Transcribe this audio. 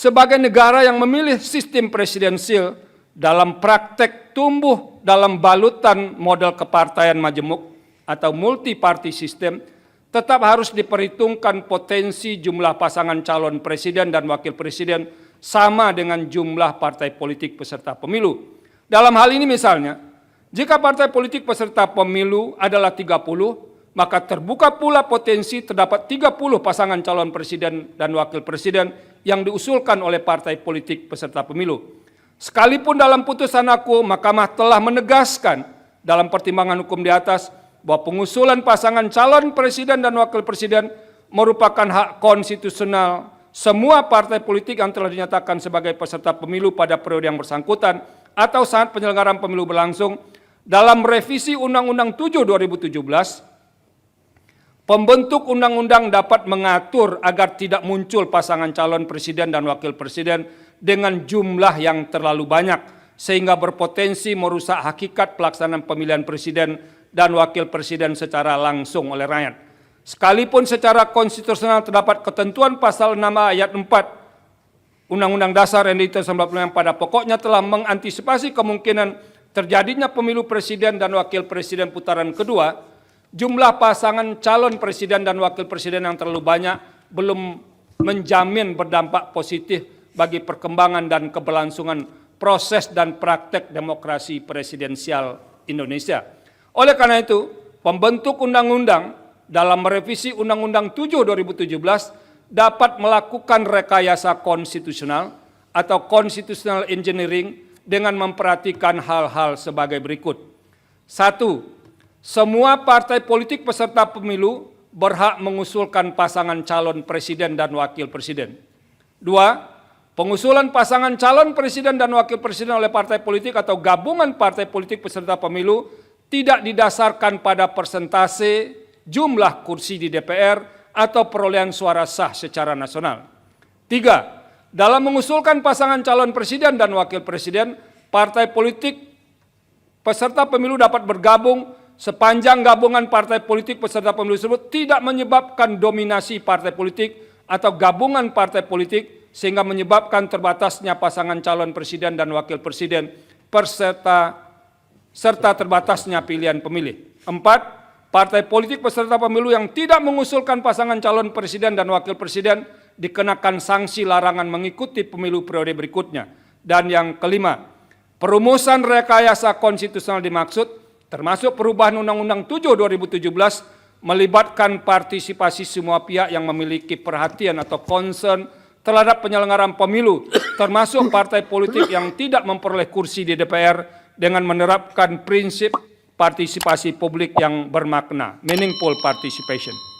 sebagai negara yang memilih sistem presidensil dalam praktek tumbuh dalam balutan model kepartaian majemuk atau multi-party system, tetap harus diperhitungkan potensi jumlah pasangan calon presiden dan wakil presiden sama dengan jumlah partai politik peserta pemilu. Dalam hal ini misalnya, jika partai politik peserta pemilu adalah 30, maka terbuka pula potensi terdapat 30 pasangan calon presiden dan wakil presiden yang diusulkan oleh partai politik peserta pemilu. Sekalipun dalam putusan aku, Mahkamah telah menegaskan dalam pertimbangan hukum di atas bahwa pengusulan pasangan calon presiden dan wakil presiden merupakan hak konstitusional semua partai politik yang telah dinyatakan sebagai peserta pemilu pada periode yang bersangkutan atau saat penyelenggaraan pemilu berlangsung. Dalam revisi Undang-Undang 7 2017, pembentuk undang-undang dapat mengatur agar tidak muncul pasangan calon presiden dan wakil presiden dengan jumlah yang terlalu banyak, sehingga berpotensi merusak hakikat pelaksanaan pemilihan presiden dan wakil presiden secara langsung oleh rakyat. Sekalipun secara konstitusional terdapat ketentuan pasal 6 ayat 4 Undang-Undang Dasar RI 1945 yang pada pokoknya telah mengantisipasi kemungkinan terjadinya pemilu presiden dan wakil presiden putaran kedua, jumlah pasangan calon presiden dan wakil presiden yang terlalu banyak belum menjamin berdampak positif bagi perkembangan dan keberlangsungan proses dan praktek demokrasi presidensial Indonesia. Oleh karena itu, pembentuk undang-undang dalam merevisi Undang-Undang 7 2017 dapat melakukan rekayasa konstitusional atau constitutional engineering dengan memperhatikan hal-hal sebagai berikut. 1. Semua partai politik peserta pemilu berhak mengusulkan pasangan calon presiden dan wakil presiden. 2. Pengusulan pasangan calon presiden dan wakil presiden oleh partai politik atau gabungan partai politik peserta pemilu tidak didasarkan pada persentase jumlah kursi di DPR atau perolehan suara sah secara nasional. 3. Dalam mengusulkan pasangan calon presiden dan wakil presiden, partai politik peserta pemilu dapat bergabung sepanjang gabungan partai politik peserta pemilu tersebut tidak menyebabkan dominasi partai politik atau gabungan partai politik sehingga menyebabkan terbatasnya pasangan calon presiden dan wakil presiden serta terbatasnya pilihan pemilih. 4. Partai politik peserta pemilu yang tidak mengusulkan pasangan calon presiden dan wakil presiden dikenakan sanksi larangan mengikuti pemilu periode berikutnya. Dan yang kelima, perumusan rekayasa konstitusional dimaksud, termasuk perubahan Undang-Undang 7 2017, melibatkan partisipasi semua pihak yang memiliki perhatian atau concern terhadap penyelenggaraan pemilu, termasuk partai politik yang tidak memperoleh kursi di DPR dengan menerapkan prinsip partisipasi publik yang bermakna, meaningful participation.